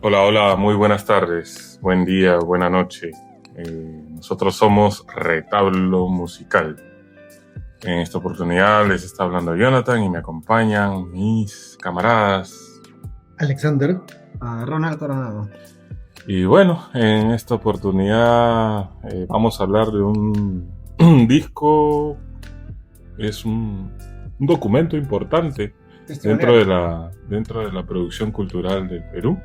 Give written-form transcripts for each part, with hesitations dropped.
Hola, hola, muy buenas tardes, buen día, buena noche. Nosotros somos Retablo Musical. En esta oportunidad les está hablando Jonathan y me acompañan mis camaradas. Alexander, a Ronald Coronado. Y bueno, en esta oportunidad vamos a hablar de un disco, es un documento importante Testimonial. dentro de la producción cultural del Perú.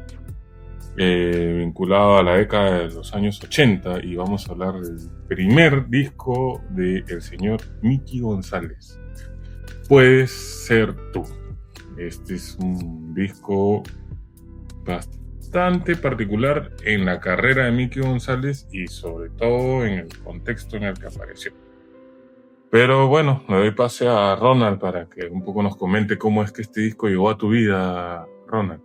Vinculado a la década de los años 80 y vamos a hablar del primer disco del señor Miki González. Puedes ser tú. Este es un disco bastante particular en la carrera de Miki González y sobre todo en el contexto en el que apareció. Pero bueno, le doy pase a Ronald para que un poco nos comente cómo es que este disco llegó a tu vida, Ronald.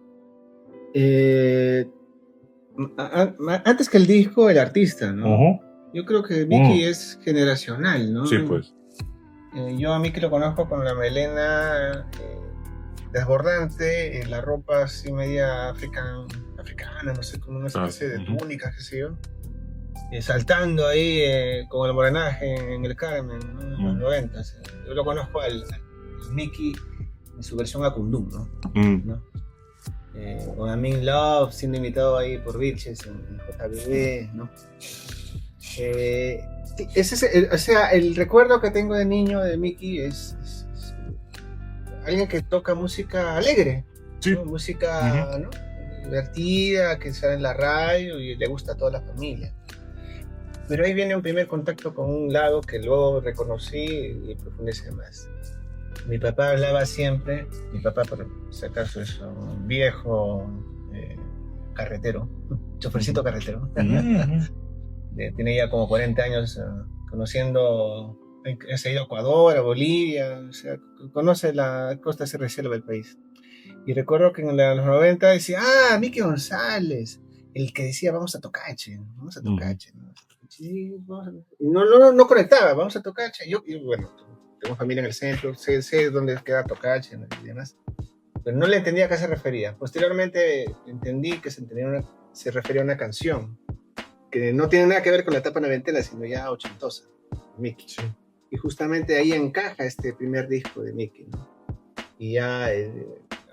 Antes que el disco, el artista, ¿no? Uh-huh. Yo creo que Miki es generacional, ¿no? Sí, pues. Yo a Miki lo conozco con la melena desbordante, la ropa así media africana, no sé, como una especie de túnica, qué sé yo. Saltando ahí con el morenaje en el Carmen, ¿no? En los 90. Yo lo conozco al Miki en su versión Akundum, ¿no? Con Amin Love siendo invitado ahí por Vilches en JBB, ¿no? El recuerdo que tengo de niño de Miki es alguien que toca música alegre, sí. ¿no? Música, ¿no? Divertida, que sale en la radio y le gusta a toda la familia. Pero ahí viene un primer contacto con un lado que luego reconocí y profundicé más. Mi papá hablaba siempre, mi papá por si acaso es un viejo carretero, chofercito carretero. Tiene ya como 40 años conociendo, se ha ido a Ecuador, a Bolivia, o sea, conoce la costa y reserva del país. Y recuerdo que en los 90 decía, Miki González, el que decía, vamos a Tocache, ¿no? Sí, no conectaba, vamos a Tocache. Yo bueno, tengo familia en el centro, sé dónde queda Tocache y demás, pero no le entendía a qué se refería. Posteriormente entendí que se refería a una canción que no tiene nada que ver con la etapa noventera, sino ya ochentosa, Miki. Sí. Y justamente ahí encaja este primer disco de Miki, ¿no? Y ya,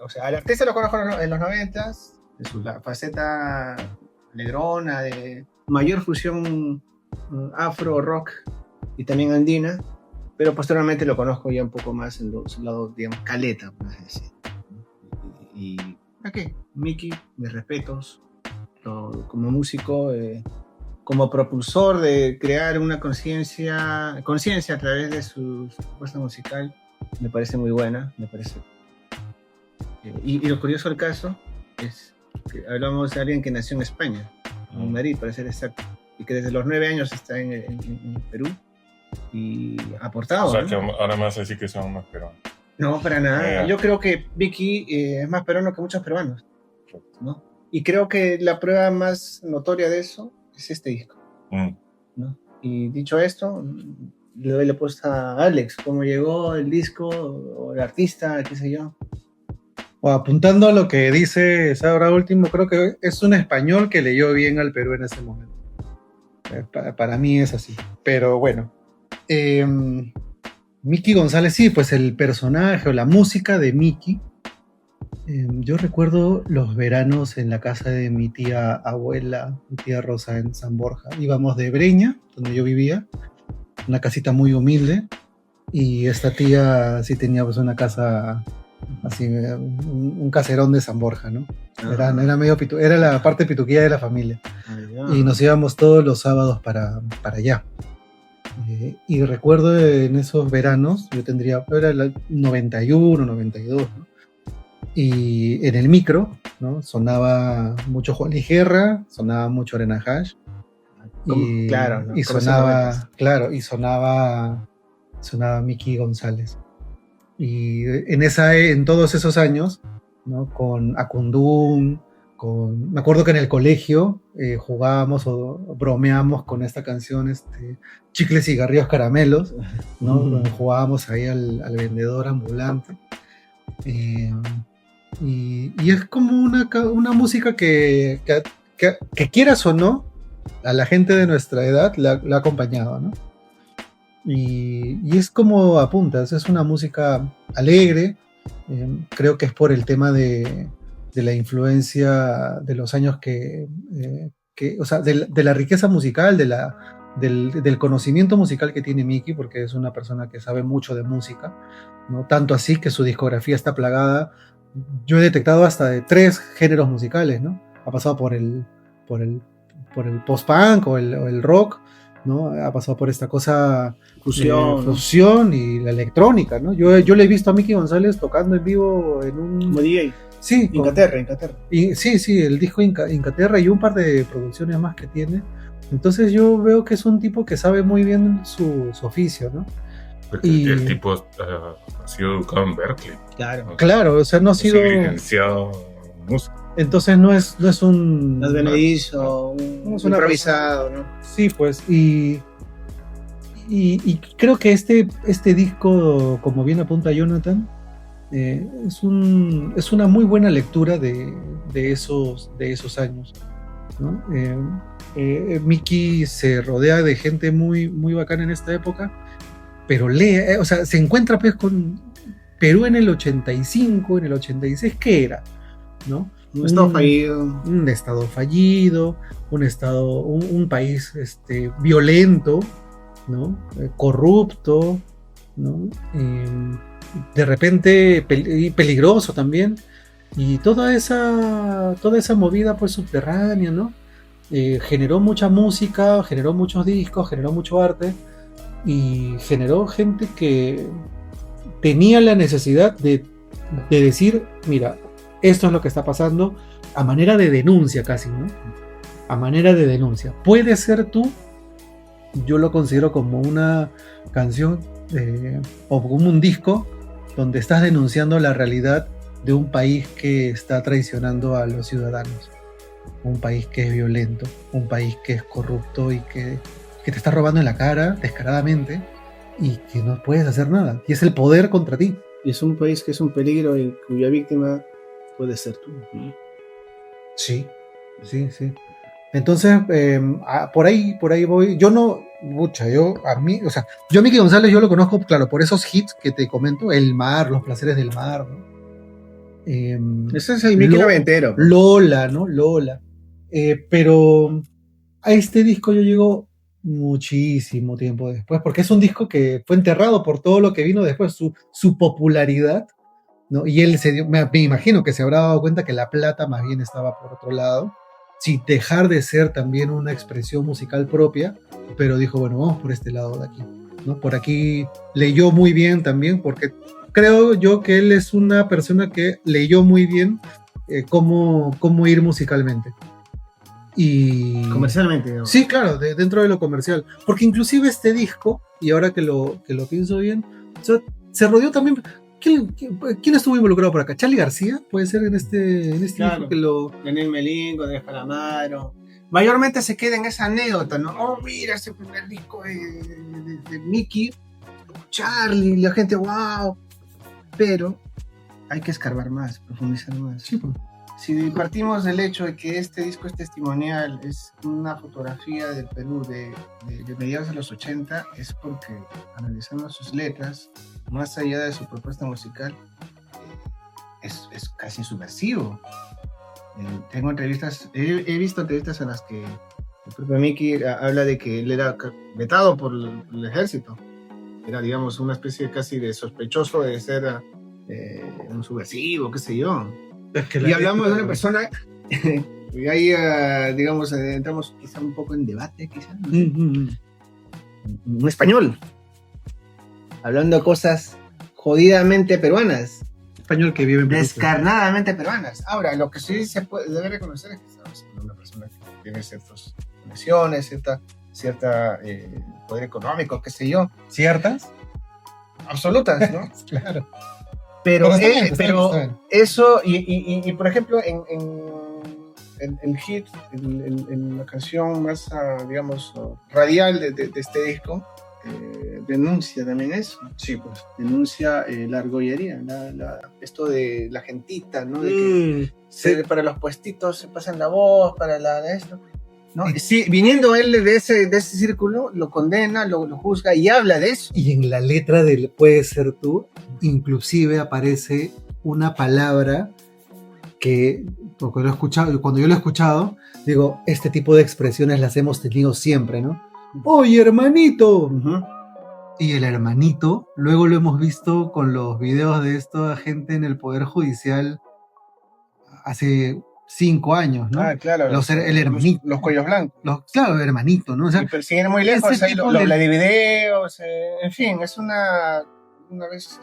o sea, al artista lo conozco en los 90s, en su faceta alegrona, de mayor fusión afro, rock y también andina, pero posteriormente lo conozco ya un poco más en su lado, digamos, caleta, por así decir. Y ¿a qué? Miki, mis respetos, como músico, como propulsor de crear una conciencia a través de su propuesta musical, me parece muy buena, me parece. Y lo curioso del caso es que hablamos de alguien que nació en España, en Madrid, para ser exacto, y que desde los 9 años está en Perú y ha aportado. O sea, ¿no? Que ahora me vas a decir que son más peruanos. No, para nada. Yo creo que Vicky es más peruano que muchos peruanos, ¿no? Y creo que la prueba más notoria de eso es este disco, ¿no? Y dicho esto, le doy la puesta a Alex, cómo llegó el disco, o el artista, qué sé yo. O apuntando a lo que dice ahora último, creo que es un español que leyó bien al Perú en ese momento. Para mí es así. Pero bueno, Miki González, sí, pues el personaje o la música de Miki. Yo recuerdo los veranos en la casa de mi tía abuela, mi tía Rosa en San Borja. Íbamos de Breña, donde yo vivía, una casita muy humilde, y esta tía sí tenía pues una casa así, un caserón de San Borja, ¿no? Era era la parte pituquilla de la familia. Y nos íbamos todos los sábados para allá. Y recuerdo en esos veranos, era el 91, 92, ¿no? Y en el micro, ¿no? Sonaba mucho Juan Luis Guerra, sonaba mucho Arena Hash. Y, claro, ¿no? Y sonaba, claro, y sonaba Miki González. Y en todos esos años, ¿no? Con Akundum, me acuerdo que en el colegio jugábamos o bromeábamos con esta canción, Chicles, Cigarrillos, Caramelos, ¿no? Jugábamos ahí al vendedor ambulante. Y es como una música que quieras o no, a la gente de nuestra edad la ha acompañado, ¿no? Y es como apuntas, es una música alegre, creo que es por el tema de la influencia de los años o sea, de la riqueza musical, del conocimiento musical que tiene Miki, porque es una persona que sabe mucho de música, ¿no? Tanto así que su discografía está plagada. Yo he detectado hasta de 3 géneros musicales, ¿no? Ha pasado por el post-punk o el rock, ¿no? Ha pasado por esta cosa fusión y la electrónica, ¿no? Yo le he visto a Miki González tocando en vivo en un... Como DJ. Sí, Incaterra. Y, sí, el disco Incaterra y un par de producciones más que tiene. Entonces yo veo que es un tipo que sabe muy bien su oficio, ¿no? Porque el tipo ha sido educado en Berkeley. Claro, o sea, no ha sido licenciado en música. Entonces no es un... No es benedizo, un improvisado, ¿no? Sí, pues, y creo que este disco, como bien apunta Jonathan, es una muy buena lectura de esos años, ¿no? Miki se rodea de gente muy, muy bacana en esta época, pero o sea, se encuentra pues con Perú en el 85, en el 86, ¿qué era? ¿No? Un estado fallido. Un estado fallido, un país violento, ¿no? Corrupto, ¿no? De repente peligroso también, y toda esa movida pues subterránea, ¿no? Generó mucha música, generó muchos discos, generó mucho arte, y generó gente que tenía la necesidad de decir, mira, esto es lo que está pasando, a manera de denuncia casi, ¿no? A manera de denuncia. Puede ser tú, yo lo considero como una canción o como un disco donde estás denunciando la realidad de un país que está traicionando a los ciudadanos, un país que es violento, un país que es corrupto y que te está robando en la cara descaradamente y que no puedes hacer nada. Y es el poder contra ti. Y es un país que es un peligro y cuya víctima puede ser tú. Sí. Entonces, por ahí voy. Yo no, a Miki González yo lo conozco, claro, por esos hits que te comento, El Mar, Los Placeres del Mar, ¿no? Ese es el Miki noventero. Lola, ¿no? Lola. Pero a este disco yo llego muchísimo tiempo después, porque es un disco que fue enterrado por todo lo que vino después, su popularidad, ¿no? Y él me imagino que se habrá dado cuenta que la plata más bien estaba por otro lado, sin dejar de ser también una expresión musical propia, pero dijo, bueno, vamos por este lado de aquí, ¿no? Por aquí leyó muy bien también, porque creo yo que él es una persona que leyó muy bien cómo ir musicalmente. Y comercialmente, ¿no? Sí, claro, dentro de lo comercial, porque inclusive este disco, y ahora que lo pienso bien, o sea, se rodeó también. ¿Quién estuvo involucrado por acá? ¿Charly García? Puede ser en este claro, disco que Daniel Melingo, Andrés Calamaro. Mayormente se queda en esa anécdota, ¿no? Oh, mira ese primer disco de Miki, Charly, la gente, wow. Pero hay que escarbar más, profundizar más. Sí, pues. Si partimos del hecho de que este disco es testimonial, es una fotografía del Perú de mediados de los 80, es porque analizando sus letras, más allá de su propuesta musical, es casi subversivo. Tengo entrevistas, he visto entrevistas en las que el propio Miki habla de que él era vetado por el ejército. Era, digamos, una especie casi de sospechoso de ser un subversivo, qué sé yo. Y hablamos de una persona, y ahí, digamos, entramos quizá un poco en debate, quizá. Un español, hablando cosas jodidamente peruanas. Español que vive en Perú. Descarnadamente peruanas. Ahora, lo que sí se debe reconocer es que estamos en una persona que tiene ciertas conexiones, cierta poder económico, qué sé yo. ¿Ciertas? Absolutas, ¿no? Claro. Pero está bien. Eso, y por ejemplo, en el hit, en la canción más, digamos, radial de este disco, denuncia también eso. Sí, pues denuncia la argollería, Esto de la gentita, ¿no? De que para los puestitos se pasan la voz, para esto, ¿no? Sí, viniendo él de ese círculo, lo condena, lo juzga y habla de eso. Y en la letra del Puede ser tú, inclusive aparece una palabra que, porque lo he escuchado, cuando yo lo he escuchado, digo, este tipo de expresiones las hemos tenido siempre, ¿no? ¡Oye, hermanito! Uh-huh. Y el hermanito, luego lo hemos visto con los videos de esta gente en el Poder Judicial hace 5 años, ¿no? Ah, claro. El hermanito. Los cuellos blancos. Claro, el hermanito, ¿no? O sea, pero si era muy lejos, ahí la de videos, en fin, es una vez...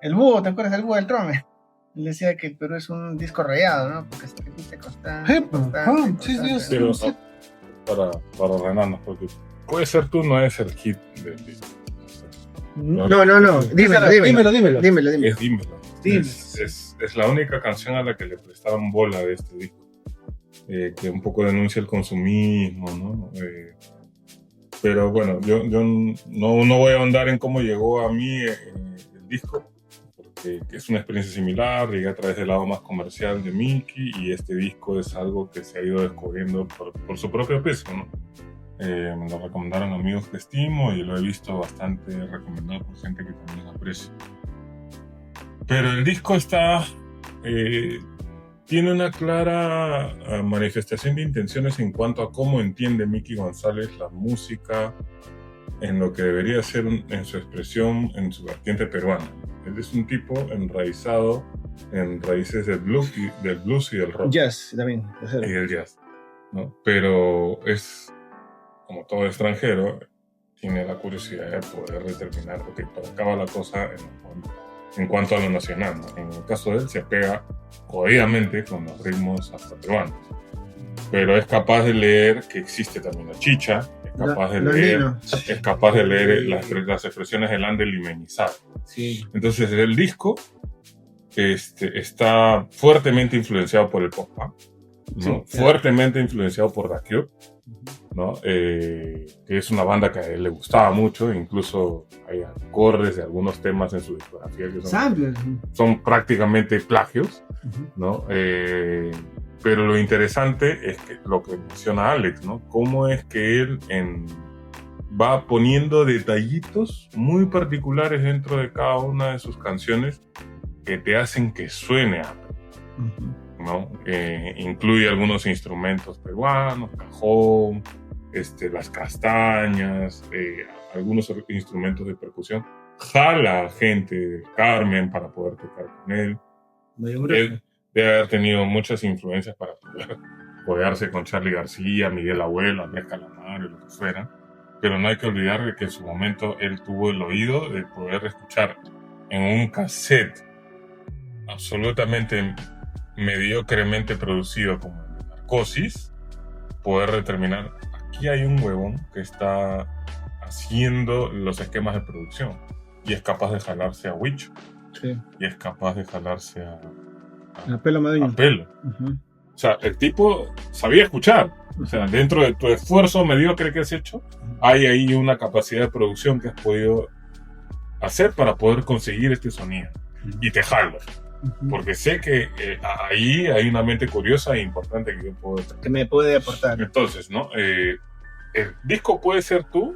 el búho, ¿te acuerdas del búho del Trome? Él decía que el Perú es un disco rayado, ¿no? Porque se repite constante. Pero para Renan, porque Puede ser tú no es el hit del disco. No. Dímelo. Es Dímelo. Es la única canción a la que le prestaron bola de este disco. Que un poco denuncia el consumismo, ¿no? Pero bueno, yo no voy a ahondar en cómo llegó a mí el disco, porque es una experiencia similar, llegué a través del lado más comercial de Miki, y este disco es algo que se ha ido descubriendo por su propio peso, ¿no? Me lo recomendaron amigos que estimo y lo he visto bastante recomendado por gente que también aprecio. Pero el disco tiene una clara manifestación de intenciones en cuanto a cómo entiende Miki González la música en lo que debería ser en su expresión, en su vertiente peruana. Él es un tipo enraizado en raíces del blues y del rock. Jazz también. Y el jazz, ¿no? Pero es, como todo extranjero, tiene la curiosidad de poder determinar, por acá va la cosa en cuanto a lo nacional, ¿no? En el caso de él se apega jodidamente con los ritmos afroperuanos, pero es capaz de leer que existe también la chicha, es capaz de leer las expresiones del ande limenizado. Sí. Entonces el disco está fuertemente influenciado por el pop-punk, ¿no? Sí, Fuertemente influenciado por The Cure, ¿no? Que es una banda que a él le gustaba mucho, incluso hay acordes de algunos temas en su discografía que son prácticamente plagios, ¿no? Pero lo interesante es que lo que menciona Alex, ¿no? Cómo es que él va poniendo detallitos muy particulares dentro de cada una de sus canciones que te hacen que suene afro, ¿no? Incluye algunos instrumentos peruanos, cajón, las castañas, algunos instrumentos de percusión. Jala gente del Carmen para poder tocar con él. Él debe haber tenido muchas influencias para poder codearse con Charly García, Miguel Abuelo, Andrés Calamaro, lo que fuera. Pero no hay que olvidar de que en su momento él tuvo el oído de poder escuchar en un cassette absolutamente mediocremente producido como el de Narcosis, poder determinar, aquí hay un huevón que está haciendo los esquemas de producción y es capaz de jalarse a Huicho, sí, y es capaz de jalarse a Pelo Madueño. O sea, el tipo sabía escuchar. O sea, dentro de tu esfuerzo mediocre que has hecho, hay ahí una capacidad de producción que has podido hacer para poder conseguir este sonido. Y te jalo. Porque sé que ahí hay una mente curiosa e importante que yo puedo... Que me puede aportar. Entonces, ¿no? El disco Puede ser tú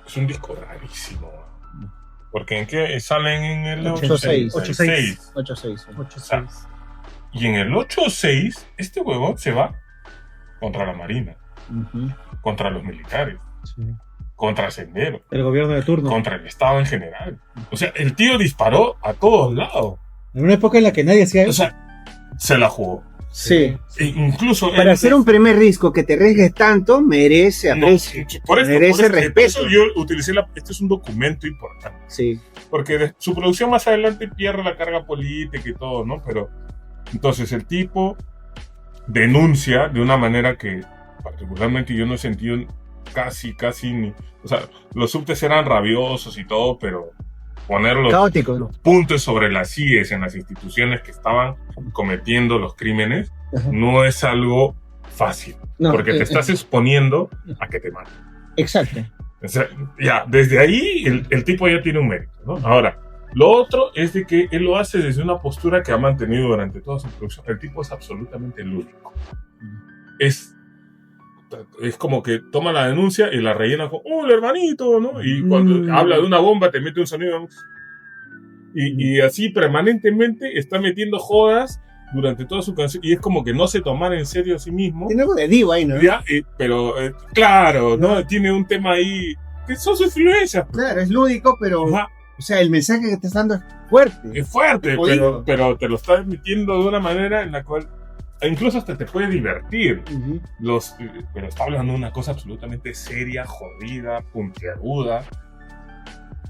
es un disco rarísimo. Porque ¿en qué salen? En el 8-6. Y en el 8-6, este huevón se va contra la Marina, contra los militares, contra Sendero, el gobierno de turno, contra el Estado en general. O sea, el tío disparó a todos lados. En una época en la que nadie hacía eso. O sea, se la jugó. Sí. E incluso para hacer un primer disco que te arriesgues tanto, merece aprecio. Merece respeto. Por eso yo utilicé este es un documento importante. Sí. Porque su producción más adelante pierde la carga política y todo, ¿no? Pero entonces el tipo denuncia de una manera que particularmente yo no he sentido casi ni... O sea, los subtes eran rabiosos y todo, pero poner los puntos sobre las IES en las instituciones que estaban cometiendo los crímenes no es algo fácil, porque te estás exponiendo a que te maten. Exacto. O sea, ya, desde ahí el tipo ya tiene un mérito, ¿no? Ahora, lo otro es de que él lo hace desde una postura que ha mantenido durante toda su producción. El tipo es absolutamente lúdico. Es como que toma la denuncia y la rellena con, ¡oh, el hermanito!, ¿no? Y cuando habla de una bomba te mete un sonido. Y así permanentemente está metiendo jodas durante toda su canción. Y es como que no se tomara en serio a sí mismo. Tiene algo de divo ahí, ¿no? Ya, pero claro, ¿no? Tiene un tema ahí que son sus influencias. Claro, es lúdico, pero... Ajá. O sea, el mensaje que te está dando es fuerte. Es fuerte, pero te lo está emitiendo de una manera en la cual incluso hasta te puede divertir. Pero está hablando de una cosa absolutamente seria, jodida, puntiaguda.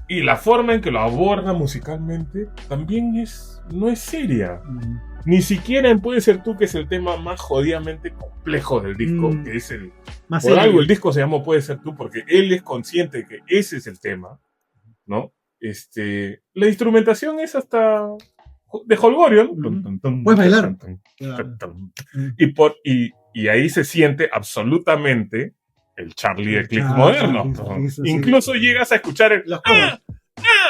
Y la forma en que lo aborda musicalmente también no es seria. Ni siquiera en Puede Ser Tú, que es el tema más jodidamente complejo del disco, que es Más por serio. algo el disco se llamó Puede Ser Tú, porque él es consciente de que ese es el tema, ¿no? La instrumentación es hasta de jolgorio, ¿no? Puedes bailar. Y ahí se siente absolutamente el Charlie de Click Charlie, moderno. sí. Incluso llegas a escuchar el Los coros.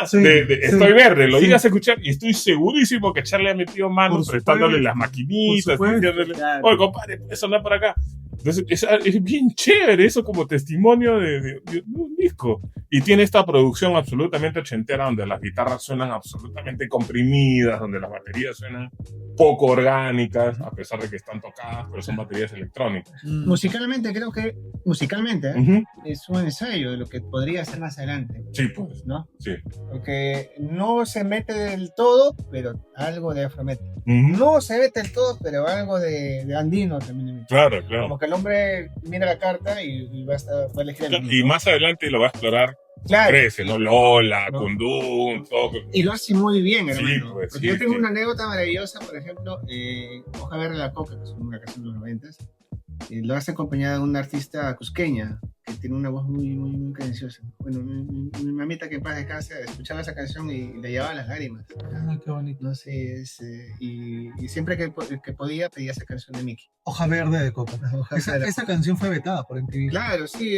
Sí, Estoy verde, lo sí. llegas a escuchar y estoy segurísimo que Charlie ha metido manos Por prestándole supuesto, las maquinitas, por supuesto, diciéndole, claro. oye, compadre, puede sonar por acá. Entonces, es bien chévere eso como testimonio de un disco. Y tiene esta producción absolutamente ochentera donde las guitarras suenan absolutamente comprimidas, donde las baterías suenan poco orgánicas, a pesar de que están tocadas, pero son baterías electrónicas. Musicalmente, creo que... Musicalmente, Ujú. es un ensayo de lo que podría ser más adelante, Sí, pues. ¿no? Sí. Porque no se mete del todo, pero algo de afrometal. Ujú. No se mete del todo, pero algo de andino también. Claro, claro. Como que el hombre mira la carta y va a elegir el Y más adelante lo va a explorar, Claro. crece, ¿no? Lola, ¿No? Kundun, todo. Y lo hace muy bien, Sí, hermano. pues, Porque sí, yo tengo sí. una anécdota maravillosa, por ejemplo, Hoja Verde la Coca, que es una canción de los 90s, lo hace acompañada de una artista cusqueña que tiene una voz muy cadenciosa. Bueno, mi mamita que en paz descanse escuchaba esa canción y le llevaba las lágrimas. Ah, qué bonito. No sé, y siempre que podía pedía esa canción de Mickey. Hoja Verde de Coca. Hoja Verde de la Esa canción fue vetada por MTV. Claro, sí,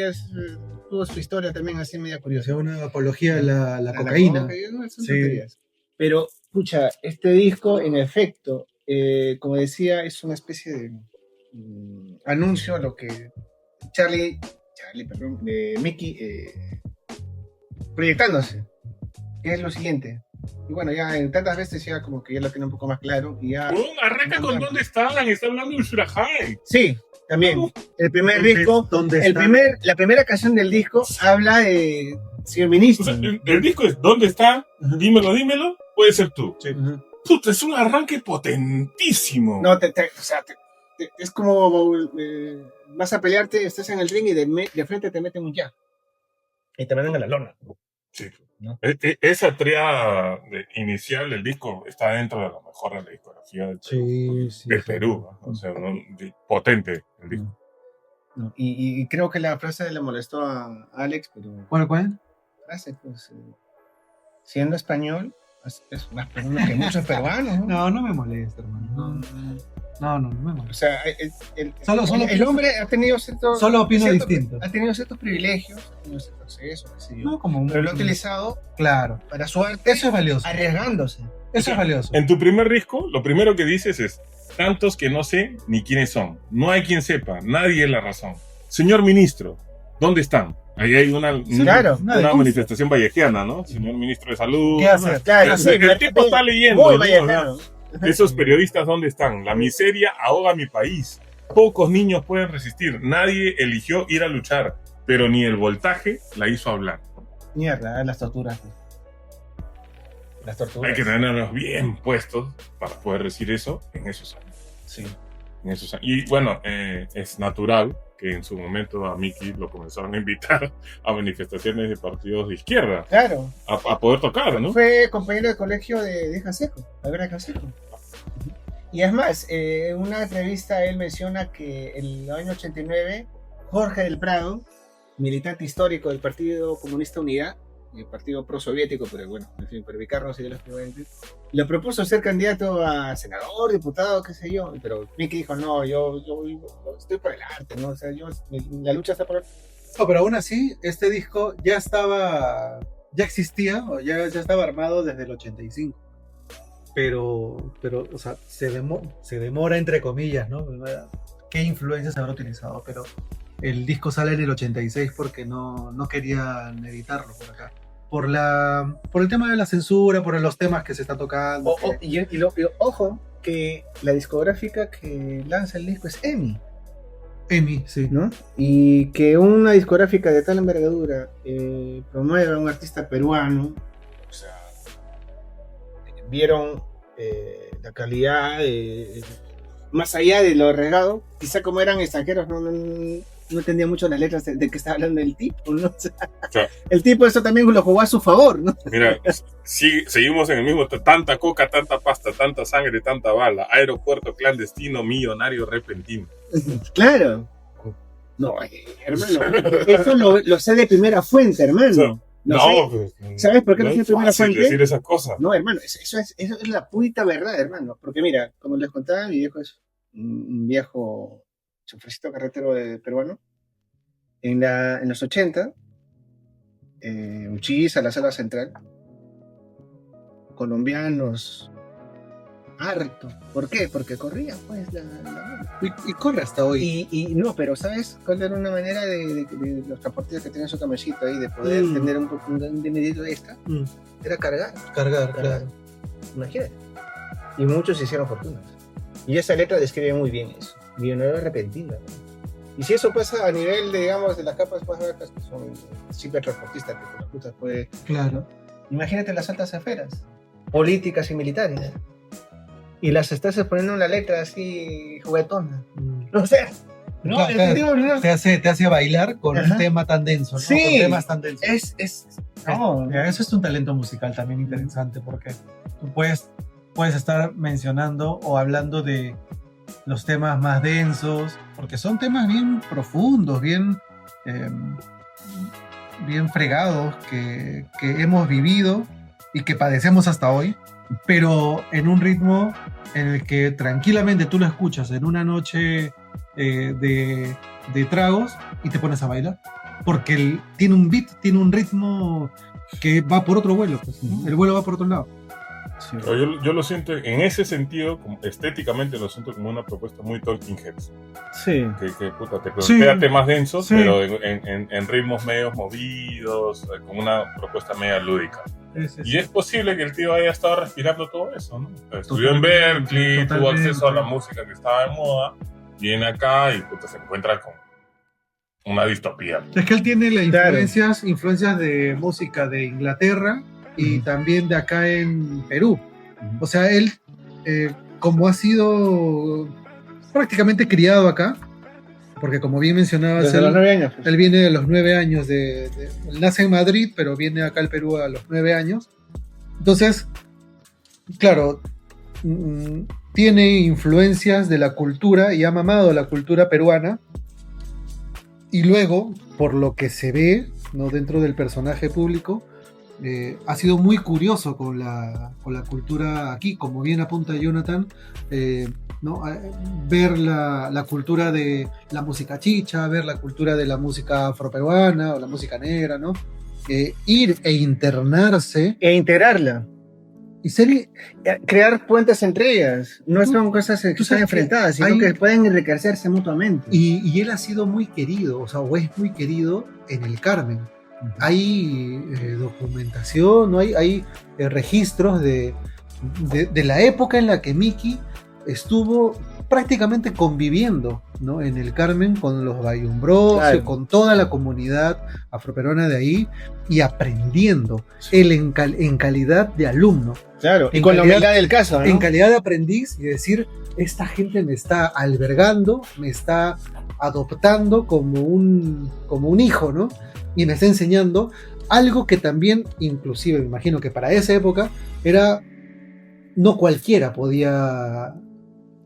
tuvo su historia también así media O curiosa. sea, una apología de la La cocaína. coca, son Sí. tonterías. Pero, pucha, este disco, en efecto, como decía, es una especie de anuncio a lo que Mickey proyectándose, que es lo siguiente. Y bueno, ya en tantas veces ya como que ya lo tiene un poco más claro y ya... Arranca con ¿Dónde están? Está hablando de Shurahai. Sí, también. El primer disco, ¿Dónde está? la primera canción del disco habla de señor O ministro. sea, el disco es ¿Dónde está? Dímelo, Puede Ser Tú. Ujú. Puta, es un arranque potentísimo. No, es como vas a pelearte, estás en el ring y de frente te meten un jab. Y te mandan a la lona. Sí. ¿No? Esa tríada inicial del disco está dentro de lo mejor de la discografía del Perú. Sí. Del Perú, ¿no? O sea, potente el disco. No, y creo que la frase le molestó a Alex, pero ¿Cuál? frase, pues, siendo español, es más peruano que muchos peruanos, ¿no? No me molesta, hermano. No me O molesta. sea, Solo el hombre ha tenido ciertos... Solo opino distinto. Ha tenido ciertos privilegios, ha tenido ciertos accesos, qué sé yo. No, como un... Pero lo ha utilizado Claro. para su arte, Eso es valioso. arriesgándose. Eso es valioso. En tu primer disco, lo primero que dices es tantos que no sé ni quiénes son. No hay quien sepa, nadie es la razón. Señor ministro, ¿dónde están? Ahí hay una claro. una manifestación vallejiana, ¿no? Señor ministro de Salud. ¿Qué hacer? Claro, El tipo está leyendo. Muy ¿no? vallecano. Esos periodistas, ¿dónde están? La miseria ahoga mi país. Pocos niños pueden resistir. Nadie eligió ir a luchar, pero ni el voltaje la hizo hablar. Mierda, las torturas. Las torturas. Hay que tenerlos bien puestos para poder decir eso en esos años. Sí. En esos años. Y bueno, es natural que en su momento a Mickey lo comenzaron a invitar a manifestaciones de partidos de izquierda Claro. a poder tocar, ¿no? Fue compañero de colegio de Canseco, Alberto Canseco. Y es más, en una entrevista él menciona que en el año 89, Jorge del Prado, militante histórico del Partido Comunista Unidad, el partido prosoviético, pero bueno, en fin, para ubicarnos y los le propuso ser candidato a senador, diputado, qué sé yo, pero Mickey dijo, no, yo estoy por el arte, ¿no? O sea, la lucha está por... No, pero aún así, este disco ya existía, o ya estaba armado desde el 85. Pero o sea, se demora entre comillas, ¿no? ¿Qué influencias se habrá utilizado? Pero el disco sale en el 86 porque no querían editarlo por acá. Por el tema de la censura, por los temas que se está tocando. Ojo, que la discográfica que lanza el disco es EMI. EMI, sí. ¿No? Y que una discográfica de tal envergadura promueva a un artista peruano, o sea, vieron la calidad, más allá de lo regado, quizá como eran extranjeros, no entendía mucho las letras de que estaba hablando el tipo, ¿no? O sea, Claro. el tipo eso también lo jugó a su favor, ¿no? Mira, seguimos en el mismo, tanta coca, tanta pasta, tanta sangre, tanta bala, aeropuerto clandestino, millonario repentino. Claro. No, hermano, eso lo sé de primera fuente, hermano. No, sé. pues, ¿Sabes por qué no no sé de es primera fácil fuente? decir esas cosas. No, hermano, eso es la purita verdad, hermano. Porque mira, como les contaba, mi viejo es un viejo chofercito carretero peruano. En los 80, Uchis, a la Selva Central, colombianos, harto. ¿Por qué? Porque corría, pues, la Y corre hasta hoy. y no, pero ¿sabes cuál era una manera de los transportistas que tenían su camioncito ahí de poder tener un dinerito extra? Era cargar. Cargar, claro. Imagínate. Y muchos hicieron fortunas. Y esa letra describe muy bien eso. Millonario repentino. Y si eso pasa a nivel, digamos, de las capas más altas, que son simples transportistas, que con las putas puede... Claro. Imagínate las altas esferas, políticas y militares. Y las estás poniendo en la letra así juguetona. O sea, ¿no? Claro, te hace bailar con un tema tan denso, ¿no? Sí. Con temas tan densos. No. Eso es un talento musical también interesante porque tú puedes estar mencionando o hablando de los temas más densos, porque son temas bien profundos, bien fregados que hemos vivido y que padecemos hasta hoy, pero en un ritmo en el que tranquilamente tú lo escuchas en una noche de tragos y te pones a bailar, porque tiene un beat, tiene un ritmo que va por otro vuelo, pues, ¿no? El vuelo va por otro lado. Sí. Yo lo siento, en ese sentido, estéticamente lo siento como una propuesta muy Talking Heads. Sí. Que puta, te Sí. plantea temas densos, Sí. pero en ritmos medios movidos, con una propuesta media lúdica. Y es posible que el tío haya estado respirando todo eso, ¿no? Estudió en Berkeley, tuvo Totalmente. acceso a la música que estaba de moda, viene acá y puta, se encuentra con una distopía. Es que él tiene las Claro. influencias de música de Inglaterra y también de acá en Perú. O sea, él, como ha sido prácticamente criado acá, porque como bien mencionabas, Desde los 9 años. Pues. él viene de los 9 años, él nace en Madrid, pero viene acá al Perú a los 9 años. Entonces, claro, tiene influencias de la cultura y ha mamado la cultura peruana. Y luego, por lo que se ve, ¿no?, dentro del personaje público, ha sido muy curioso con la cultura aquí, como bien apunta Jonathan, ¿no? Ver la cultura de la música chicha, ver la cultura de la música afroperuana o la música negra, ¿no? Ir e internarse E integrarla. y ser... Crear puentes entre ellas. No son cosas que tú están sabes que enfrentadas, sino hay- que pueden enriquecerse mutuamente. Y él ha sido muy querido, o es muy querido en el Carmen. Hay documentación, ¿no? Hay registros de la época en la que Miki estuvo prácticamente conviviendo, ¿no?, en el Carmen con los Bayumbros, Claro. con toda la comunidad afroperuana de ahí y aprendiendo, él en calidad de alumno, Claro, y en con la calidad- humildad del caso, ¿no? en calidad de aprendiz, y decir, esta gente me está albergando, me está adoptando como un hijo, ¿no? Y me está enseñando algo que también, inclusive, me imagino que para esa época, no cualquiera podía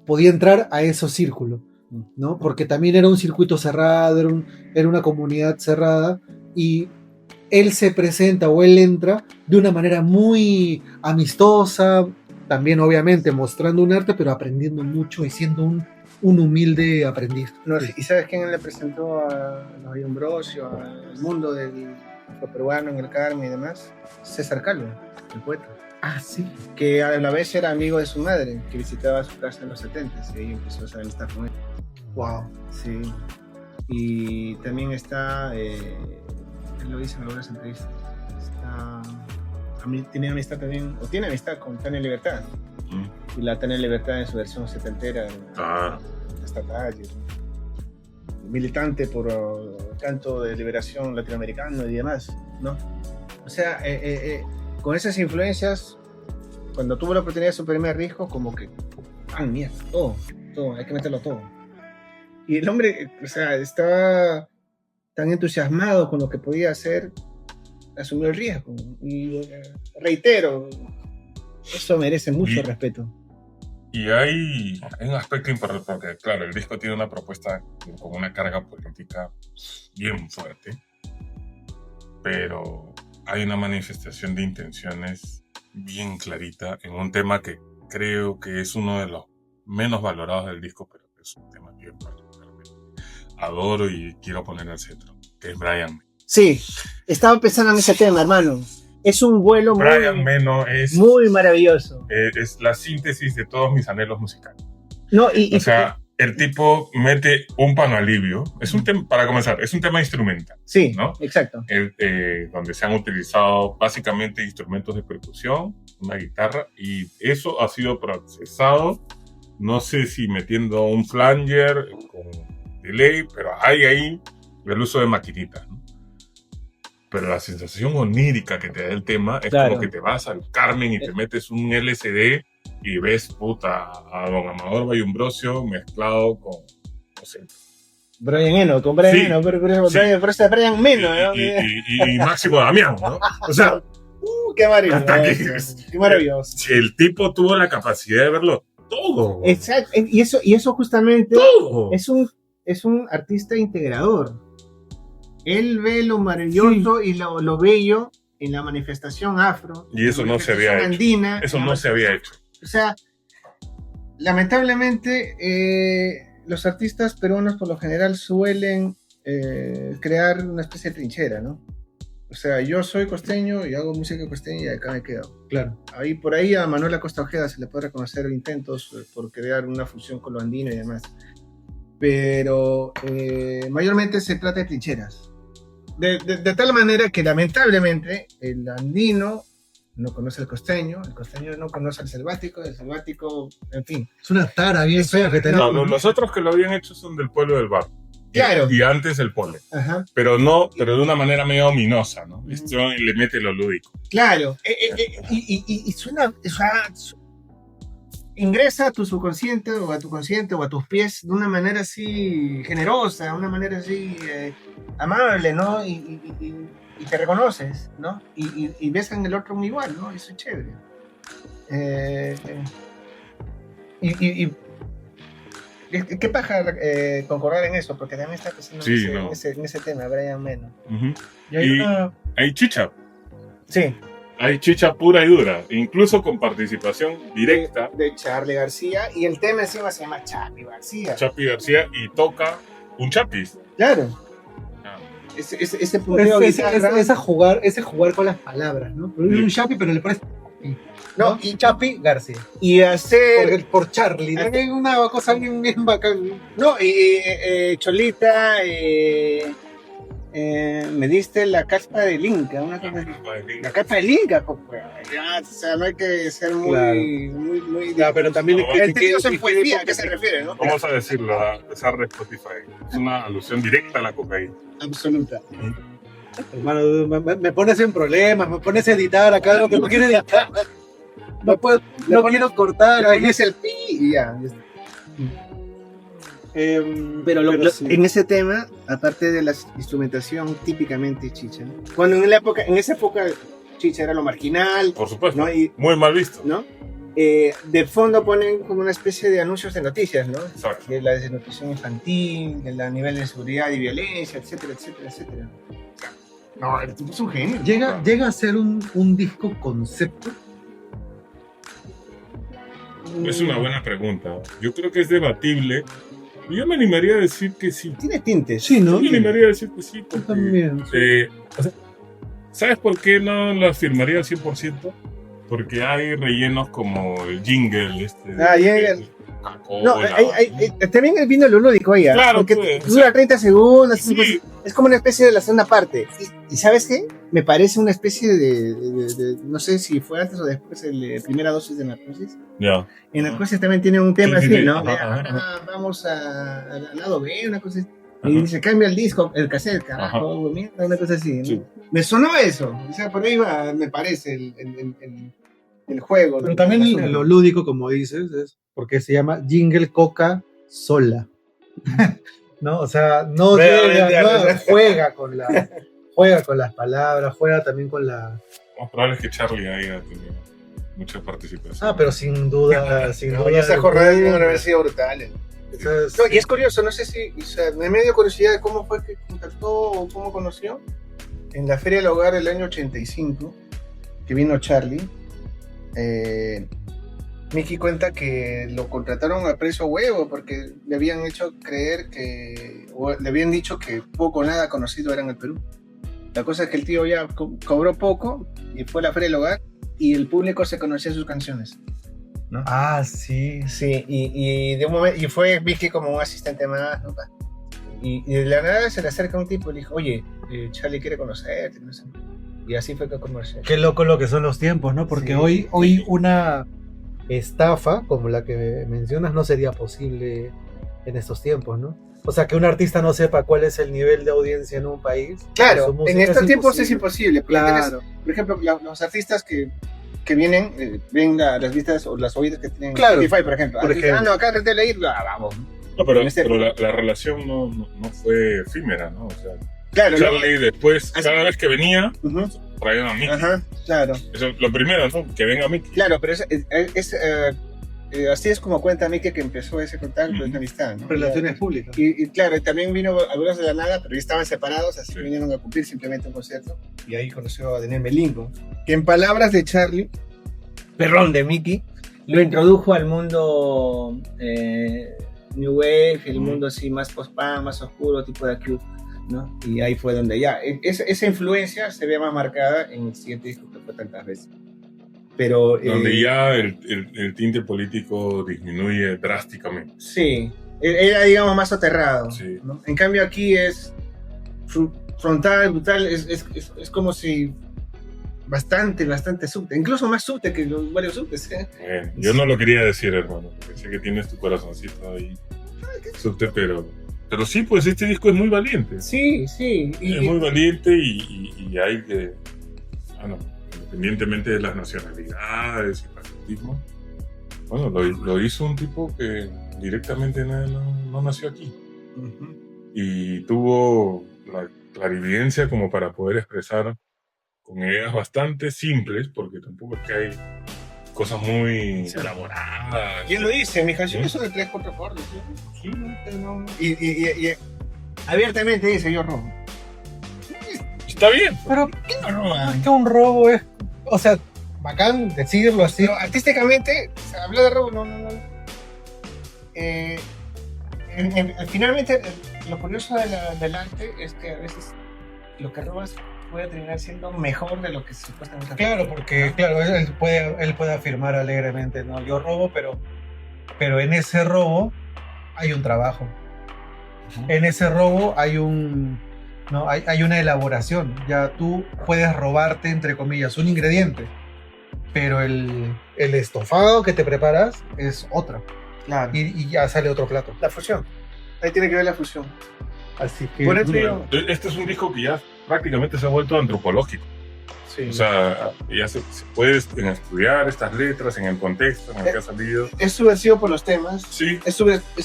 entrar a esos círculos, ¿no? Porque también era un circuito cerrado, era una comunidad cerrada, y él se presenta o él entra de una manera muy amistosa, también obviamente mostrando un arte, pero aprendiendo mucho y siendo un un humilde aprendiz. No, ¿y sabes quién le presentó a Luis Ambrosio, al mundo del afroperuano en el Carmen y demás? César Calvo, el poeta. Ah, sí. Que a la vez era amigo de su madre, que visitaba su casa en los 70s, y ahí empezó a hacer amistad con él. Wow. Sí. Y también está, él lo dice en algunas entrevistas, tiene amistad también, o tiene amistad con Tania Libertad. Y la Tania Libertad en su versión setentera, esta calle, militante por el canto de liberación latinoamericano y demás, ¿no? O sea, con esas influencias, cuando tuvo la oportunidad de su primer disco, como que, mierda, todo, hay que meterlo todo. Y el hombre, o sea, estaba tan entusiasmado con lo que podía hacer, asumió el riesgo. Y reitero, eso merece mucho respeto. Y hay un aspecto importante, porque claro, el disco tiene una propuesta con una carga política bien fuerte, pero hay una manifestación de intenciones bien clarita en un tema que creo que es uno de los menos valorados del disco, pero que es un tema bien particularmente adoro y quiero poner al centro, que es Brian May. Sí, estaba pensando en ese tema, hermano. Es un vuelo Brian Meno es muy maravilloso. Es la síntesis de todos mis anhelos musicales. No, o sea, el tipo mete un pano alivio. Es un tema, para comenzar, es un tema instrumental. Sí, ¿no? Exacto. Donde se han utilizado básicamente instrumentos de percusión, una guitarra, y eso ha sido procesado, no sé si metiendo un flanger con delay, pero hay ahí el uso de maquinitas, ¿no? Pero la sensación onírica que te da el tema es como que te vas al Carmen y te metes un LSD y ves, a don Amador Bayumbrosio mezclado con, no sé. Brian Eno, con Brian Eno, pero es Brian Meno, ¿no? Y Máximo Damián, ¿no? O sea, qué maravilloso. Qué maravilloso. El tipo tuvo la capacidad de verlo todo. Exacto, y eso justamente todo. Es un artista integrador. Él ve lo maravilloso y lo bello en la manifestación afro. Y eso no se había andina, hecho. Eso no se había hecho. O sea, lamentablemente los artistas peruanos por lo general suelen crear una especie de trinchera, ¿no? O sea, yo soy costeño y hago música costeña y acá me quedo. Claro. Por ahí a Manuel Acosta Ojeda se le puede reconocer intentos por crear una fusión con lo andino y demás. Pero mayormente se trata de trincheras. De tal manera que lamentablemente el andino no conoce al costeño, el costeño no conoce al selvático, el selvático, en fin. Es una tara bien fea que tenemos. No, los otros que lo habían hecho son del pueblo del bar. Claro. Y antes el pole. Ajá. Pero de una manera medio ominosa, ¿no? Esto le mete lo lúdico. Claro. Y suena, o sea, ingresa a tu subconsciente o a tu consciente o a tus pies de una manera así generosa, de una manera así amable, ¿no? Y te reconoces, ¿no? Y ves en el otro un igual, ¿no? Eso es chévere. ¿Qué paja concordar en eso? Porque también está pensando en ese tema, Brian Meno. Uh-huh. Y hay chicha. Sí. Hay chicha pura y dura, incluso con participación directa de Charly García, y el tema encima se llama Chapi García. Chapi García, y toca un chapis. Claro. Ese punteo ese jugar con las palabras, ¿no? Un Chapi, pero le pones no, y Chapi García. Y hacer por Charly, ¿no? Es una cosa bien bacán. No, y Cholita, me diste la caspa del Inca, la caspa del Inca, pues, o sea, no hay que ser muy ya, pero también el tío se poesía, ¿a qué se refiere, no? Vamos a decirlo, a pesar de Spotify, es una alusión directa a la cocaína. Absoluta. Hermano, me pones en problemas, me pones a editar acá lo que no quiero editar. No quiero cortar, ahí es el pi y ya. Pero en ese tema, aparte de la instrumentación típicamente chicha, cuando en esa época chicha era lo marginal, por supuesto, ¿no? Y, muy mal visto, ¿no? De fondo ponen como una especie de anuncios de noticias, ¿no? Exacto. De la desnutrición infantil, del nivel de seguridad y violencia, etcétera, etcétera, etcétera. No, el tipo es un genio. Llega a ser un disco concepto. Es una buena pregunta. Yo creo que es debatible. Yo me animaría a decir que sí. Tiene tintes. Sí, ¿no? Yo me animaría a decir que sí. Yo Porque, también. o sea, ¿sabes por qué no lo afirmaría al 100%? Porque hay rellenos como el jingle. Jingle. Coca-Cola. No, también vino lo lúdico ahí, Claro, porque pues, dura 30 segundos, Sí. es como una especie de la segunda parte. ¿Y sabes qué? Me parece una especie no sé si fue antes o después de la primera dosis de narcosis. Ya. En narcosis también tiene un tema Sí, así, sí, ¿no? ajá, Ahora ajá. vamos al lado B, una cosa así. Ajá. Y se cambia el disco, el cassette, carajo, mierda, una cosa así, ¿no? Sí. Me sonó eso, o sea, por ahí va, me parece, el juego. Pero ¿no? también El asunto. lo lúdico, como dices, es porque se llama Jingle Coca Sola. ¿No? O sea, no juega con las palabras, juega también con la... Lo más probable es que Charlie haya tenido mucha participación. pero sin duda, Y esa jornada debe haber sido brutal. Entonces, No, y es curioso, no sé si, o sea, me dio curiosidad de cómo fue que contactó o cómo conoció. En la Feria del Hogar del año 85, que vino Charlie, Mickey cuenta que lo contrataron a precio huevo porque le habían hecho creer o le habían dicho que poco o nada conocido era en el Perú. La cosa es que el tío ya cobró poco y fue a la Feria del Hogar y el público se conocía sus canciones, ¿no? sí. Sí, y de un momento, y fue Vicky como un asistente más, ¿no? Y de la nada se le acerca un tipo y le dijo, oye, Charlie quiere conocerte, no sé. Y así fue que conoció. Qué loco lo que son los tiempos, ¿no? Porque Sí. hoy una estafa como la que mencionas no sería posible en estos tiempos, ¿no? O sea, que un artista no sepa cuál es el nivel de audiencia en un país. Claro, su música en estos es tiempos es imposible. Porque Claro. por ejemplo, los artistas que vienen, ven las vistas o las oídas que tienen Claro. Spotify, por ejemplo. Por ejemplo. No, acá rete leer, vamos. No, pero En este- la relación no fue efímera, ¿no? O sea, Claro, Charlie después, Así- cada vez que venía, Ujú. traían a Mickey. Ajá, claro. Eso es lo primero, ¿no? Que venga Mickey. Claro, pero así es como cuenta Mickey que empezó ese contacto, esa amistad, ¿no? Relaciones públicas. Y claro, y también vino algunos de la nada, pero ya estaban separados, así Sí. que vinieron a cumplir simplemente un concierto. Y ahí conoció a Daniel Melingo, que en palabras de Charlie, perdón, de Mickey, lo introdujo al mundo New Wave, el mundo así más post-punk, más oscuro, tipo de Cube, ¿no? Y ahí fue donde ya, esa influencia se ve más marcada en el siguiente disco que fue Tantas veces. Pero, Donde ya el tinte político disminuye drásticamente. sí, era digamos más soterrado, Sí. ¿no? En cambio aquí es frontal, brutal, es como si bastante subte, incluso más subte que los varios subtes, ¿eh? Bueno, yo no lo quería decir, hermano, porque sé que tienes tu corazoncito ahí, subte, pero sí, pues este disco es muy valiente. Sí, Es muy valiente y hay que, independientemente de las nacionalidades y el patriotismo, bueno, lo hizo un tipo que directamente no nació aquí. Ujú. Y tuvo la clarividencia como para poder expresar con ideas bastante simples, porque tampoco es que hay cosas muy elaboradas. ¿Quién lo dice? Mis canciones son de 3-4 acordes, ¿sí? Sí, ¿no? Y abiertamente dice yo robo. Está bien. Pero ¿Qué no roba? que un robo es, o sea, bacán decirlo así. Pero artísticamente, o sea, hablar de robo, no. Finalmente, lo curioso del arte es que a veces lo que robas puede terminar siendo mejor de lo que supuestamente. Claro, porque claro, él puede afirmar alegremente, no, yo robo, pero en ese robo hay un trabajo. En ese robo hay hay una elaboración. Ya tú puedes robarte, entre comillas, un ingrediente, pero el estofado que te preparas es otro. Claro. Y ya sale otro plato. La fusión. Ahí tiene que ver la fusión. Así que Por eso Bueno, este es un disco que ya prácticamente se ha vuelto antropológico. sí. O sea, ya se puede estudiar estas letras en el contexto en el que ha salido. Es subversivo por los temas. Sí, Es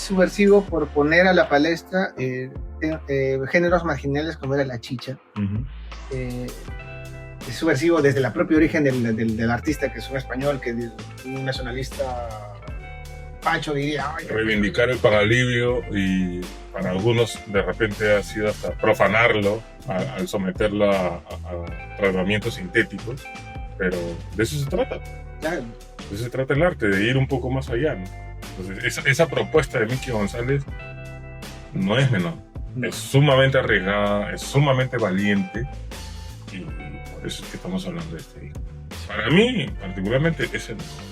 subversivo por poner a la palestra géneros marginales como era la chicha. Es subversivo desde el propio origen del artista, que es un español, que es un nacionalista Pancho diría. "Ay, reivindicar el pagalivio y para algunos de repente ha sido hasta profanarlo al someterlo a tratamientos sintéticos, pero de eso se trata. Claro. eso se trata el arte, de ir un poco más allá, ¿no? Entonces, esa propuesta de Miki González no es menor. Es sumamente arriesgada, es sumamente valiente y por eso es que estamos hablando de este disco. Para mí, particularmente, es el mejor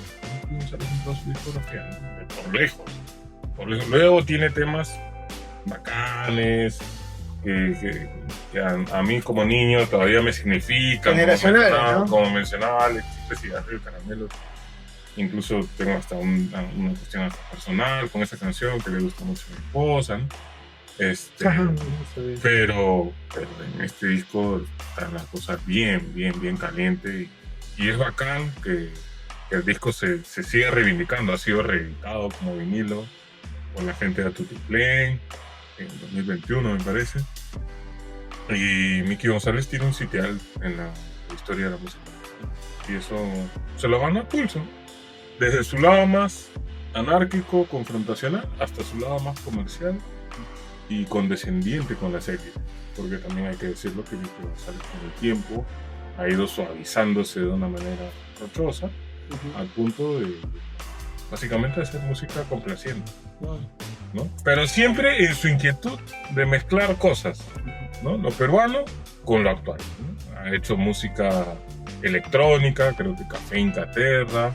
Miki González en toda su discografía, ¿no? Por lejos. Por lejos. Luego tiene temas bacanes, que a mí como niño todavía me significan. Generacionales, ¿no? Como mencionaba Alex, cigarrillo, caramelo. Incluso tengo hasta una cuestión hasta personal con esa canción que le gusta mucho a mi esposa, ¿no? Pero en este disco están las cosas bien calientes y es bacán que el disco se siga reivindicando. Ha sido reeditado como vinilo por la gente de Tutiplén en 2021, me parece. Y Miki González tiene un sitial en la historia de la música. Y eso se lo gana a pulso. Desde su lado más anárquico, confrontacional, hasta su lado más comercial y condescendiente con la serie. Porque también hay que decirlo que Miki González con el tiempo ha ido suavizándose de una manera rochosa, al punto de básicamente hacer música complaciente, ¿no? Pero siempre en su inquietud de mezclar cosas, ¿no? Lo peruano con lo actual, ¿no? Ha hecho música electrónica, creo que Café Incaterra,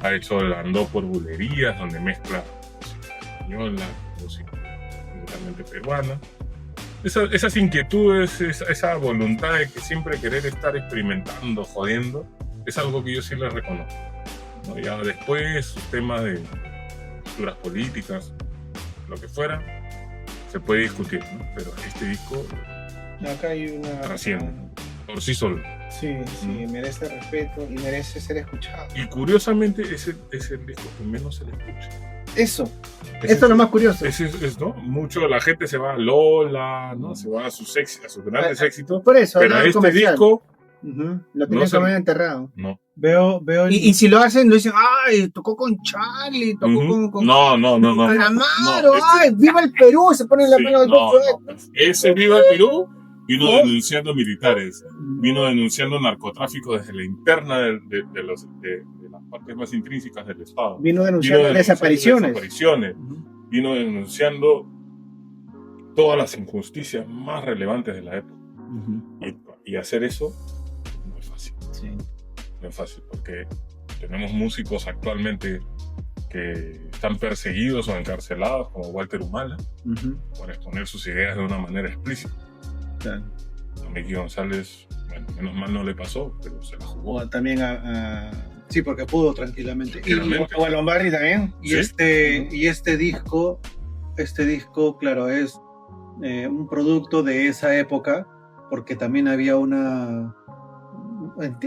ha hecho el Andó por Bulerías, donde mezcla música española, música completamente peruana. Esas inquietudes, esa voluntad de que siempre querer estar experimentando, jodiendo, es algo que yo sí le reconozco, ¿no? Ya después sus temas de posturas políticas, lo que fuera, se puede discutir, ¿no? Pero este disco Acá hay una... trasciende por sí solo. Sí, merece respeto y merece ser escuchado. Y curiosamente es el disco que menos se le escucha. Eso. Esto es lo más curioso. ¿No? Mucho la gente se va a Lola, ¿no? Se va a sus grandes éxitos. Por eso, pero este comercial. disco Lo tienen que haber enterrado. no. Veo Y si lo hacen, lo dicen, ay, tocó con Charlie, tocó con No. Calamaro, No, ay, viva el Perú, se ponen la mano al bolso. Ese Viva el Perú vino denunciando militares, vino denunciando narcotráfico desde la interna de las partes más intrínsecas del Estado. Vino denunciando desapariciones. Vino denunciando todas las injusticias más relevantes de la época. Y hacer eso no es fácil. Sí. No es fácil porque tenemos músicos actualmente que están perseguidos o encarcelados, como Walter Humala, por exponer sus ideas de una manera explícita. Claro. A Miki González, bueno, menos mal no le pasó, pero se la jugó. O también sí, porque pudo tranquilamente. O a Lombardi también. Y ¿Sí? este disco, claro, es un producto de esa época, porque también había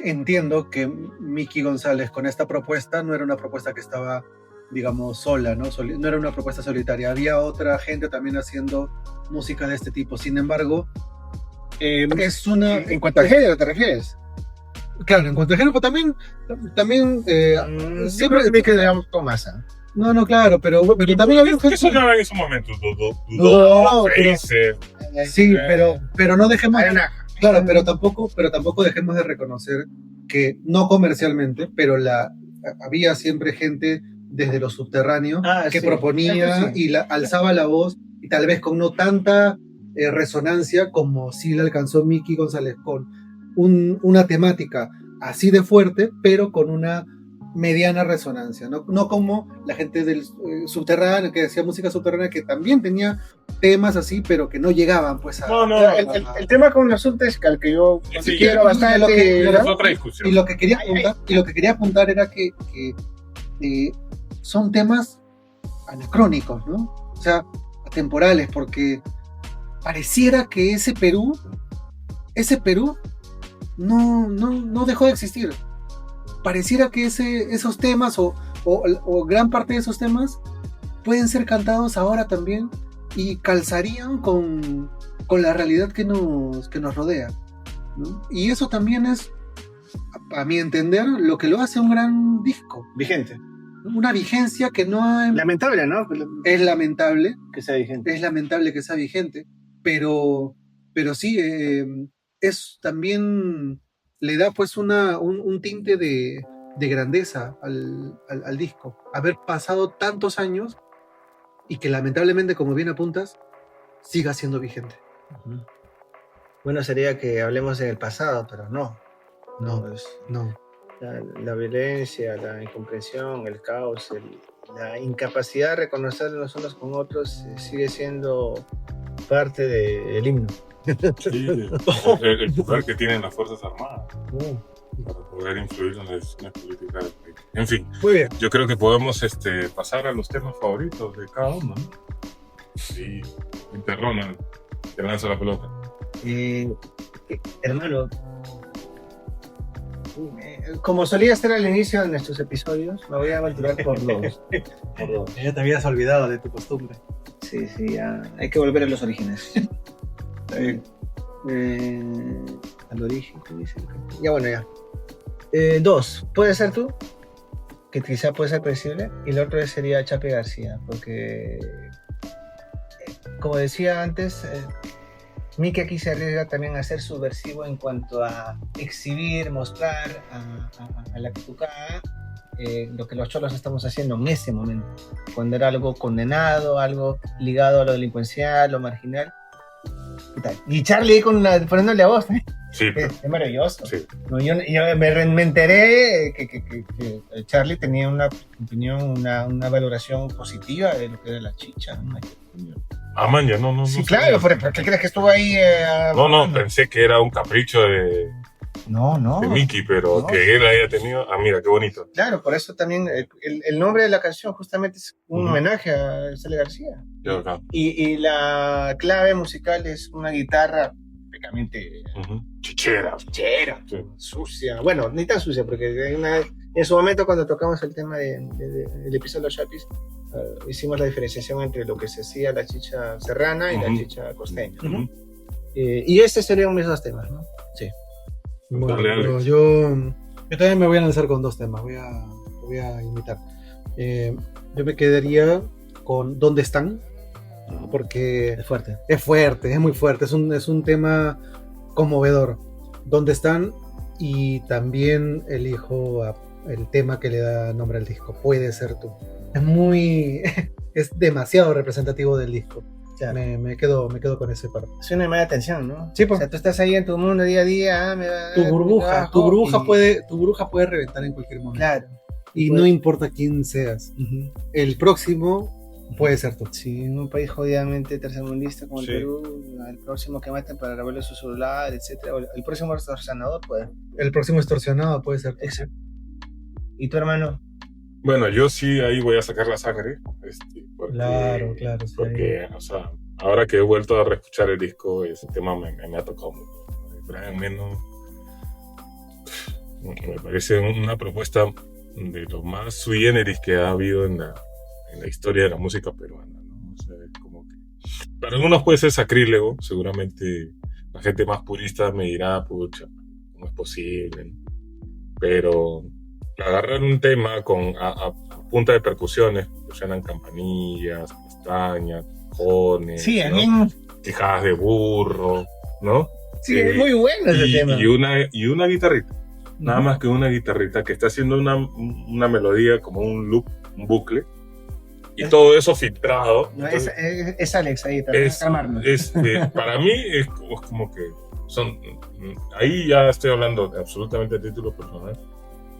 entiendo que Miki González con esta propuesta no era una propuesta que estaba, digamos, sola, ¿no? No era una propuesta solitaria. Había otra gente también haciendo música de este tipo. Sin embargo, es una... ¿En cuanto al género te refieres? Claro, en cuanto al género, pero también Siempre me quedamos con masa. No, claro, pero también había un ¿Qué sonaba en esos momentos? No, Freezer. Sí, pero no dejemos... Claro, pero tampoco tampoco dejemos de reconocer que, no comercialmente, pero había siempre gente desde los subterráneos que proponía y alzaba la voz, y tal vez con no tanta resonancia como sí le alcanzó Miki González, con una temática así de fuerte, pero con una mediana resonancia, no como la gente del subterráneo, que hacía música subterránea, que también tenía temas así, pero que no llegaban pues a... El tema con los subtescal que yo quiero bastante... Es otra discusión. Y lo que quería apuntar era que son temas anacrónicos, ¿no? O sea, atemporales, porque pareciera que ese Perú no dejó de existir. Pareciera que esos temas o gran parte de esos temas pueden ser cantados ahora también y calzarían con la realidad que nos rodea, ¿no? Y eso también es, a mi entender, lo que lo hace un gran disco. Vigente. Una vigencia que no hay... Lamentable, ¿no? Es lamentable. Que sea vigente. Es lamentable que sea vigente, pero sí, es también... le da pues un tinte de de grandeza al disco. Haber pasado tantos años y que lamentablemente, como bien apuntas, siga siendo vigente. Bueno, sería que hablemos del pasado, pero no. No, no. La violencia, la incomprensión, el caos, la incapacidad de reconocernos los unos con otros sigue siendo parte del himno. Sí, el poder que tienen las Fuerzas Armadas para poder influir en las decisiones políticas del país. En fin, Muy bien. yo creo que podemos pasar a los temas favoritos de cada uno, ¿no? Sí, Ronald, te lanzo la pelota. Hermano, como solía hacer al inicio de nuestros episodios, me voy a aventurar por dos. Ya te habías olvidado de tu costumbre. Sí, ya hay que volver a los orígenes. Está bien. Al origen, ¿qué dice? Ya, bueno, ya. Dos, puede ser tú, que quizá puede ser predecible, y el otro sería Charly García, porque, como decía antes, Miki aquí se arriesga también a ser subversivo en cuanto a exhibir, mostrar a la Kitucá lo que los cholos estamos haciendo en ese momento, cuando era algo condenado, algo ligado a lo delincuencial, lo marginal. Y Charly poniéndole a voz, Sí, es maravilloso. Sí. No, yo me enteré que Charly tenía una opinión, una valoración positiva de lo que era la chicha. Manja, no. Sí, no claro, ¿por qué crees que estuvo ahí? No, pensé que era un capricho de Miki, pero no. que él haya tenido. Mira, qué bonito. Claro, por eso también el nombre de la canción justamente es un homenaje a Charly García. Y la clave musical es una guitarra prácticamente chichera, sí. Sucia. Bueno, ni tan sucia, porque en su momento cuando tocamos el tema del episodio de los Chapis, hicimos la diferenciación entre lo que se hacía la chicha serrana y la chicha costeña. Y este serían mis dos temas, ¿no? Sí. Bueno, pero yo también me voy a lanzar con dos temas, voy a imitar. Yo me quedaría con ¿Dónde están? Porque es fuerte, es muy fuerte, es un tema conmovedor. ¿Dónde están? Y también elijo el tema que le da nombre al disco, Puede ser tú. Es demasiado representativo del disco. Claro. Me quedo con ese par. Es una llamada de atención, ¿no? Sí, pues. O sea, tú estás ahí en tu mundo día a día, tu burbuja puede reventar en cualquier momento. Claro. Y no importa quién seas. El próximo puede ser tú. Sí, en un país jodidamente tercermundista como el Sí. Perú, el próximo que maten para revelar su celular, etcétera. El próximo extorsionador puede. El próximo extorsionado puede ser tú. Exacto. ¿Y tu hermano? Bueno, yo sí ahí voy a sacar la sangre. Porque, Claro. Sí, porque, o sea, ahora que he vuelto a reescuchar el disco, ese tema me ha tocado mucho. Brian Eno me parece una propuesta de lo más sui generis que ha habido en la historia de la música peruana, ¿no? O sea, es como que para algunos puede ser sacrílego, seguramente la gente más purista me dirá, pucha, ¿cómo es posible? Pero agarrar un tema a punta de percusiones, que suenan campanillas, castañas, cojones, Sí, a ¿no? mí. Quijadas de burro, ¿no? Sí, es muy bueno ese tema. Y una guitarrita, nada más que una guitarrita que está haciendo una melodía como un loop, un bucle, y todo eso filtrado. No, entonces, es Alex ahí, para calmarnos. Para mí es como que ahí ya estoy hablando absolutamente a título personal.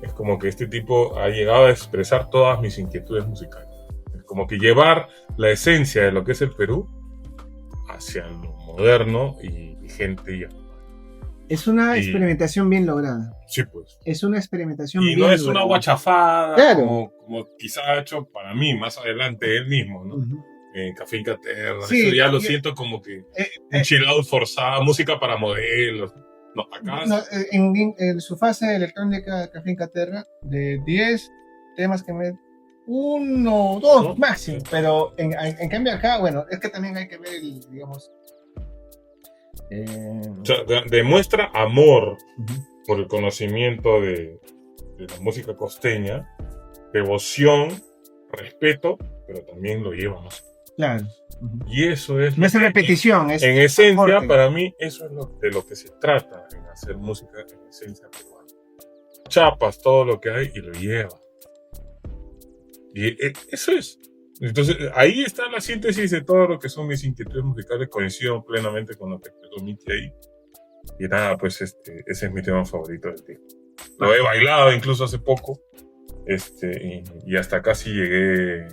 Es como que este tipo ha llegado a expresar todas mis inquietudes musicales. Es como que llevar la esencia de lo que es el Perú hacia lo moderno y vigente y actual. Es una experimentación bien lograda. Sí, pues. Es una experimentación Y bien no es lograda. una guachafada, Claro. como quizá ha hecho para mí más adelante él mismo, ¿no? En Café Incaterra, Sí, eso ya lo siento como que un chill out forzado, música para modelos. No, acá No, en su fase electrónica Café Incaterra, de 10 temas que me... 1, 2 máximo, pero en cambio acá, bueno, es que también hay que ver, digamos... o sea, demuestra amor por el conocimiento de la música costeña, devoción, respeto, pero también lo lleva más. Claro. Y eso es... No es repetición, es... En esencia, aporte. para mí, eso es de lo que se trata en hacer música en esencia peruana. chapas todo lo que hay y lo lleva. Y eso es. Entonces, ahí está la síntesis de todo lo que son mis inquietudes musicales. Coincido plenamente con lo que expresó Miki ahí. Y nada, pues ese es mi tema favorito del disco. Lo he bailado incluso hace poco. Y hasta casi llegué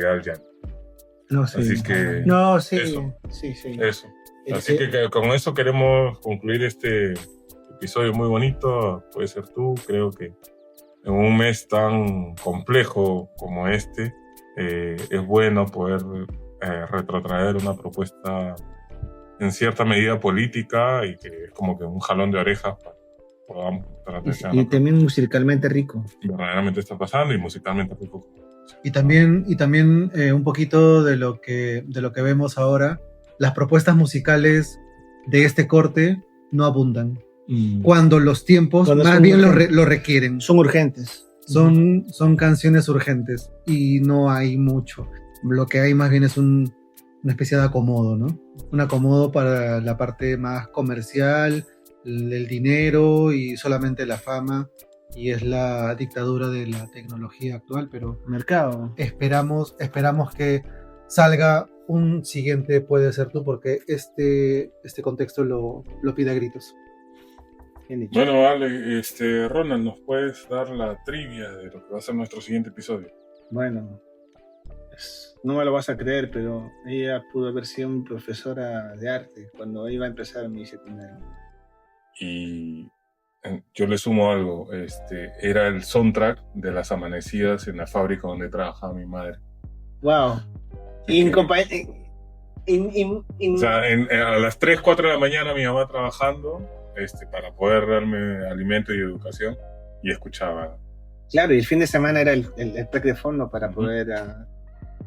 al llanto. No, sí. Así que No, sí. Eso. Sí. eso. Así que con eso queremos concluir este episodio muy bonito. Puede ser tú, creo que en un mes tan complejo como este, es bueno poder retrotraer una propuesta en cierta medida política y que es como que un jalón de orejas para podamos prestar atención Y también musicalmente rico. verdaderamente está pasando y musicalmente rico. Y también un poquito de lo que vemos ahora, las propuestas musicales de este corte no abundan. Cuando los tiempos Cuando más son bien urgentes. lo requieren. Son urgentes. Son canciones urgentes y no hay mucho. Lo que hay más bien es una especie de acomodo, ¿no? Un acomodo para la parte más comercial, el dinero y solamente la fama, y es la dictadura de la tecnología actual, pero Mercado. esperamos que salga un siguiente Puede Ser Tú, porque este contexto lo pide a gritos. Bien dicho. Bueno, vale, Ronald, ¿nos puedes dar la trivia de lo que va a ser nuestro siguiente episodio? Bueno, no me lo vas a creer, pero ella pudo haber sido mi profesora de arte cuando iba a empezar mi secundaria. Y yo le sumo algo, era el soundtrack de las amanecidas en la fábrica donde trabajaba mi madre. Wow. O sea, a las 3, 4 de la mañana mi mamá trabajando para poder darme alimento y educación, y escuchaba. Claro, y el fin de semana era el track de fondo para poder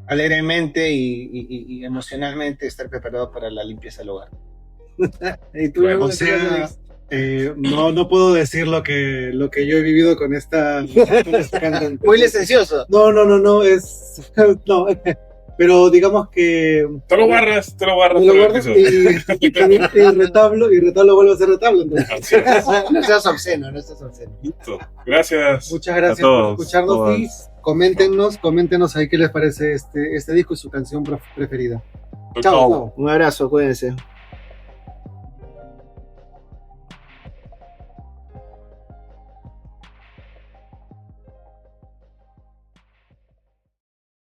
alegremente y emocionalmente estar preparado para la limpieza del hogar. ¿Y tú, Bueno, O sea, no puedo decir lo que yo he vivido con esta cantante. muy licencioso. No, pero digamos que Te lo guardas. me lo para el guardo episodio. y retablo vuelve a ser retablo. Entonces. Así es. No seas obsceno. Listo. Gracias. Muchas gracias a todos, por escucharnos todas. y coméntenos ahí qué les parece este disco y su canción preferida. Chao. Chao. Un abrazo, cuídense.